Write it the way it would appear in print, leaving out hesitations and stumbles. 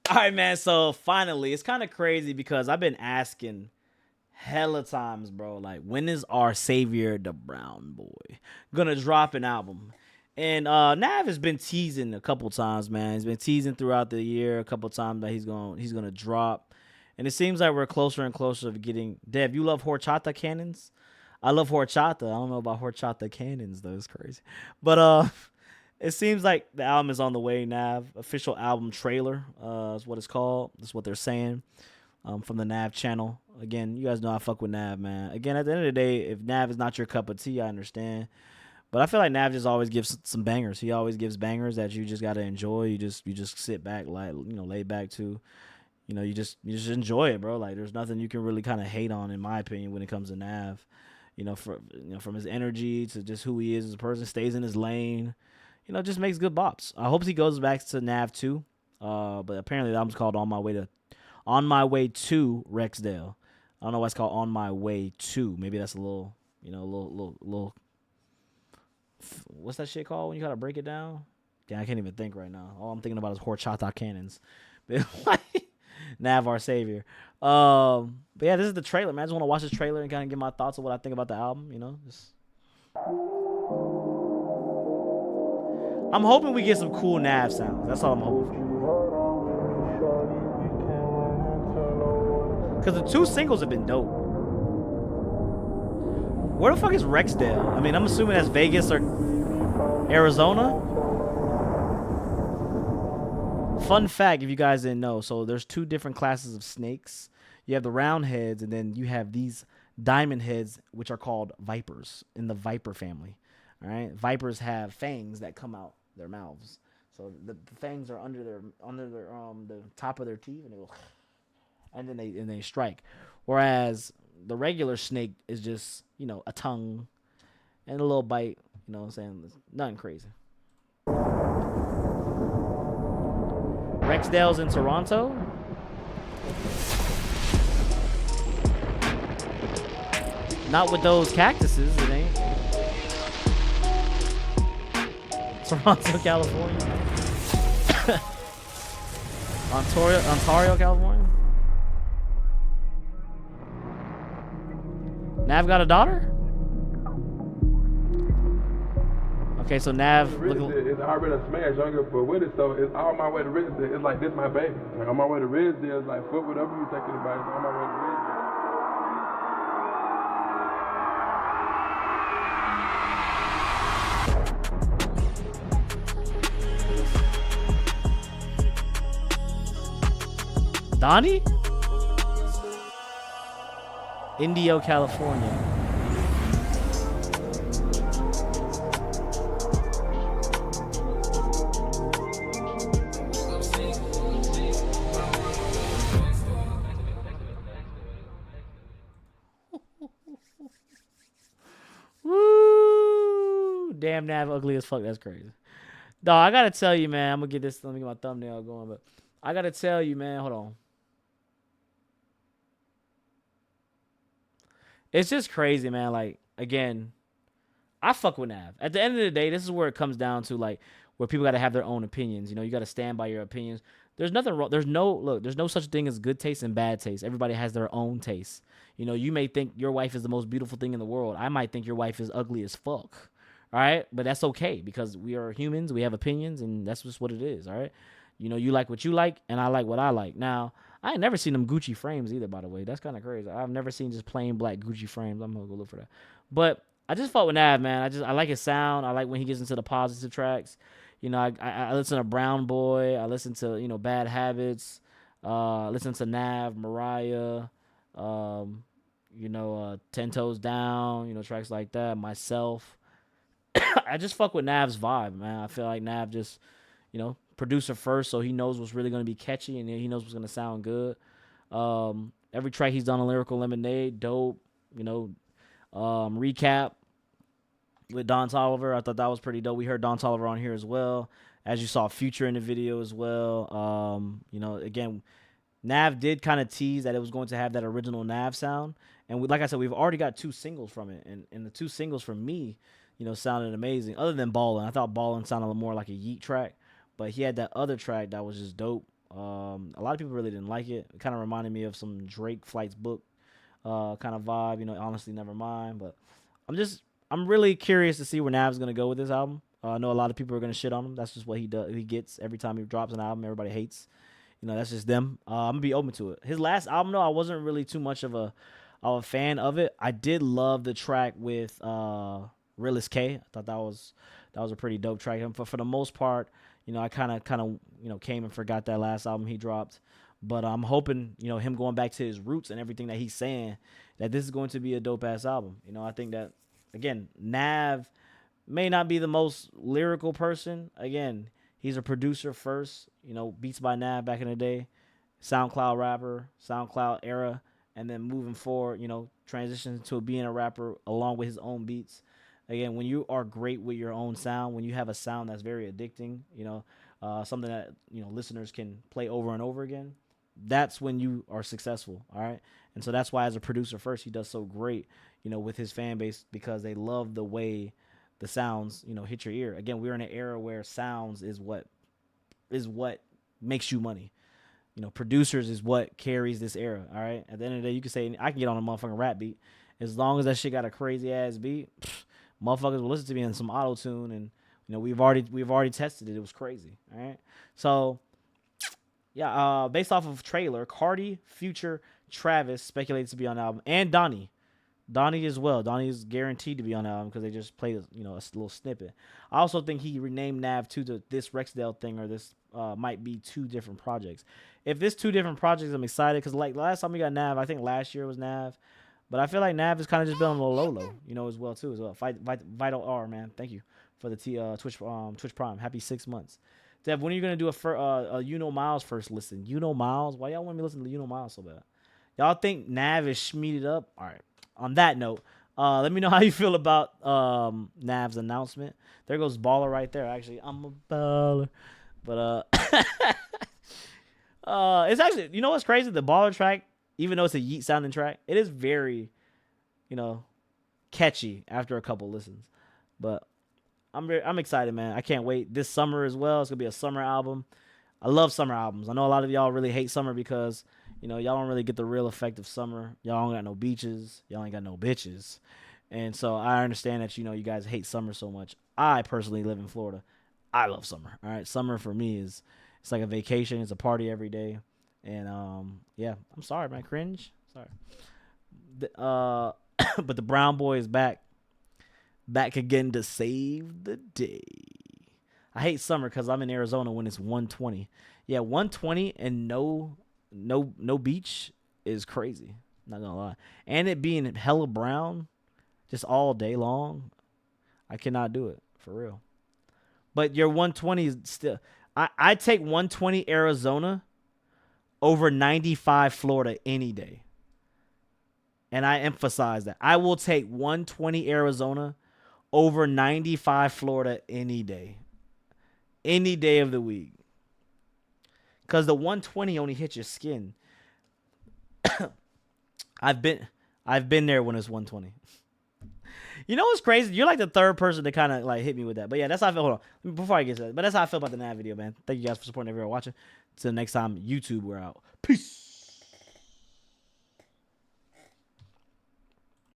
All right, man. So finally, it's kind of crazy because I've been asking hella times, bro. Like, when is our savior, the Brown Boy, gonna drop an album? And Nav has been teasing a couple times, man. He's been teasing throughout the year a couple times that he's gonna drop. And it seems like we're closer and closer to getting. Dev, you love horchata cannons? I love horchata. I don't know about horchata cannons though. It's crazy, but it seems like the album is on the way. Nav official album trailer is what it's called. That's what they're saying from the Nav channel. Again, you guys know I fuck with Nav, man. Again, at the end of the day, if Nav is not your cup of tea, I understand. But I feel like Nav just always gives some bangers. He always gives bangers that you just gotta enjoy. You just sit back, like lay back to. You just enjoy it, bro. Like there's nothing you can really kind of hate on, in my opinion, when it comes to Nav. From his energy to just who he is as a person, stays in his lane. Just makes good bops. I hope he goes back to Nav too. But apparently the album's called On My Way to Rexdale. I don't know why it's called On My Way to. Maybe that's a little, little. What's that shit called when you gotta break it down? Yeah, I can't even think right now. All I'm thinking about is horchata cannons. Nav our savior. But yeah, this is the trailer, man. I just want to watch this trailer and kind of get my thoughts on what I think about the album. I'm hoping we get some cool Nav sounds. That's all I'm hoping for. Because the two singles have been dope. Where the fuck is Rexdale? I mean, I'm assuming that's Vegas or Arizona. Fun fact, if you guys didn't know, so there's two different classes of snakes. You have the round heads, and then you have these diamond heads, which are called vipers in the viper family. All right, vipers have fangs that come out their mouths. So the fangs are under the top of their teeth, and they go, and then they strike. Whereas the regular snake is just a tongue and a little bite. You know what I'm saying? It's nothing crazy. Rexdale's in Toronto. Not with those cactuses, it ain't. Toronto, California. Ontario, California. Nav got a daughter? Okay, so Nav. It's already a smash. I don't give a fuck with it. So it's on my way to Rexdale. It's like this my baby. Like on my way to Rexdale, it's like fuck whatever you thinking about. It's on my way to Rexdale. Donnie? Indio, California. Woo! Damn, Nav ugly as fuck. That's crazy. Dog, I gotta tell you, man. I'm gonna get this. Let me get my thumbnail going, but I gotta tell you, man. Hold on. It's just crazy, man. Like, again, I fuck with Nav. At the end of the day, this is where it comes down to, like, where people gotta have their own opinions. You gotta stand by your opinions. There's nothing wrong. There's no such thing as good taste and bad taste. Everybody has their own taste. You may think your wife is the most beautiful thing in the world. I might think your wife is ugly as fuck. All right, but that's okay because we are humans. We have opinions, and that's just what it is. All right, you like what you like, and I like what I like. Now, I ain't never seen them Gucci frames either. By the way, that's kind of crazy. I've never seen just plain black Gucci frames. I'm gonna go look for that. But I just fought with Nav, man. I like his sound. I like when he gets into the positive tracks. I listen to Brown Boy. I listen to Bad Habits. Listen to Nav, Mariah. 10 Toes Down. Tracks like that. Myself. I just fuck with Nav's vibe, man. I feel like Nav just, producer first, so he knows what's really gonna be catchy and he knows what's gonna sound good. Every track he's done on Lyrical Lemonade, dope. Recap with Don Toliver. I thought that was pretty dope. We heard Don Toliver on here as well. As you saw Future in the video as well. Again, Nav did kind of tease that it was going to have that original Nav sound. And like I said, we've already got two singles from it. And the two singles from me, sounded amazing. Other than Ballin'. I thought Ballin' sounded more like a Yeet track. But he had that other track that was just dope. A lot of people really didn't like it. It kind of reminded me of some Drake Flight's book kind of vibe. Honestly, never mind. But I'm really curious to see where Nav's gonna go with this album. I know a lot of people are gonna shit on him. That's just what he does. He gets every time he drops an album. Everybody hates. That's just them. I'm gonna be open to it. His last album though, I wasn't really too much of a fan of it. I did love the track with Raisi K. I thought that was a pretty dope track. But for the most part, I kind of came and forgot that last album he dropped. But I'm hoping, him going back to his roots and everything that he's saying, that this is going to be a dope ass album. I think that, again, Nav may not be the most lyrical person. Again, he's a producer first, Beats by Nav back in the day, SoundCloud rapper, SoundCloud era, and then moving forward, transitions to being a rapper along with his own beats. Again, when you are great with your own sound, when you have a sound that's very addicting, something that listeners can play over and over again, that's when you are successful. All right, and so that's why as a producer first, he does so great, with his fan base, because they love the way the sounds, hit your ear. Again, we're in an era where sounds is what makes you money. Producers is what carries this era. All right. At the end of the day, you can say I can get on a motherfucking rap beat as long as that shit got a crazy ass beat. Motherfuckers will listen to me in some auto tune, and we've already tested it. It was crazy. All right. So yeah, based off of trailer, Cardi, Future, Travis speculated to be on the album, and Donnie. Donnie as well. Donnie is guaranteed to be on the album because they just played a little snippet. I also think he renamed Nav to this Rexdale thing, or this might be two different projects. If it's two different projects, I'm excited because like last time we got Nav, I think last year was Nav, but I feel like Nav has kind of just been on the low, as well too. Vital R, man. Thank you for the Twitch Prime. Happy 6 months. Dev, when are you gonna do a Miles first listen? Miles? Why y'all want me to listen to Miles so bad? Y'all think Nav is schmeeded up? All right. On that note, let me know how you feel about Nav's announcement. There goes Baller right there. Actually, I'm a baller. But it's actually, what's crazy? The Baller track, even though it's a Yeet sounding track, it is very, catchy after a couple listens. But I'm excited, man. I can't wait. This summer as well. It's gonna be a summer album. I love summer albums. I know a lot of y'all really hate summer because y'all don't really get the real effect of summer. Y'all don't got no beaches. Y'all ain't got no bitches. And so I understand that, you guys hate summer so much. I personally live in Florida. I love summer. All right. Summer for me it's like a vacation. It's a party every day. And, yeah, I'm sorry, man. Cringe. Sorry. But the Brown Boy is back again to save the day. I hate summer because I'm in Arizona when it's 120. Yeah. 120 and no beach is crazy. Not gonna lie. And it being hella brown just all day long, I cannot do it for real. But your 120 is still, I take 120 Arizona over 95 Florida any day. And I emphasize that. I will take 120 Arizona over 95 Florida any day. Any day of the week. Because the 120 only hits your skin. I've been there when it's 120. You know what's crazy? You're like the third person to kind of like hit me with that. But yeah, that's how I feel. Hold on. Before I get to that. But that's how I feel about the Nav video, man. Thank you guys for supporting everyone watching. Till next time, YouTube, we're out. Peace.